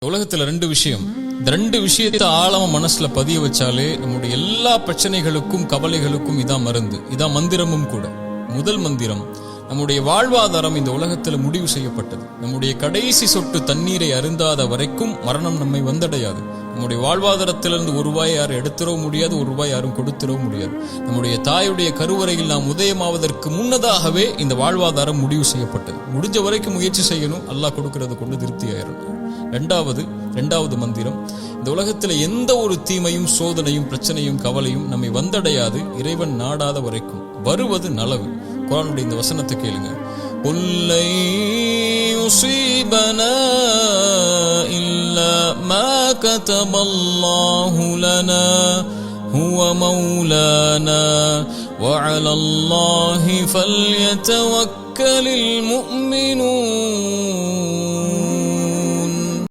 உலகத்துல ரெண்டு விஷயம், இந்த ரெண்டு விஷயத்தை ஆழமா மனசுல பதிய வச்சாலே நம்முடைய எல்லா பிரச்சனைகளுக்கும் கவலைகளுக்கும் இதான் மருந்து, இதான் மந்திரமும் கூட. முதல் மந்திரம், நம்முடைய வாழ்வாதாரம் இந்த உலகத்துல முடிவு செய்யப்பட்டது. நம்முடைய கடைசி சொட்டு தண்ணீரை அருந்தாத வரைக்கும் மரணம் நம்மை வந்தடையாது. நம்முடைய வாழ்வாதாரத்திலிருந்து ஒரு ரூபாய் யாரும் எடுத்துடவும் முடியாது, ஒரு ரூபாய் யாரும் கொடுத்துடவும் முடியாது. நம்முடைய தாயுடைய கருவறையில் நாம் உதயமாவதற்கு முன்னதாகவே இந்த வாழ்வாதாரம் முடிவு செய்யப்பட்டது. முடிஞ்ச வரைக்கும் முயற்சி செய்யணும், அல்லாஹ் கொடுக்கறது கொண்டு திருப்தி ஆயிரும். இரண்டாவது மந்திரம், இந்த உலகத்தில் எந்த ஒரு தீமையும் சோதனையும் பிரச்சனையும் கவலையும் நம்மை வந்தடையாது இறைவன் நாடாத வரைக்கும். வருவது நலவு. குர்ஆனுடைய இந்த வசனத்தை கேளுங்க. குல்லை யுஸீபனா இல்லா மா கதபல்லாஹு லனா ஹுவ மௌலானா வஅலல்லாஹி ஃபல்யதவக்கலில் முஃமினூன்.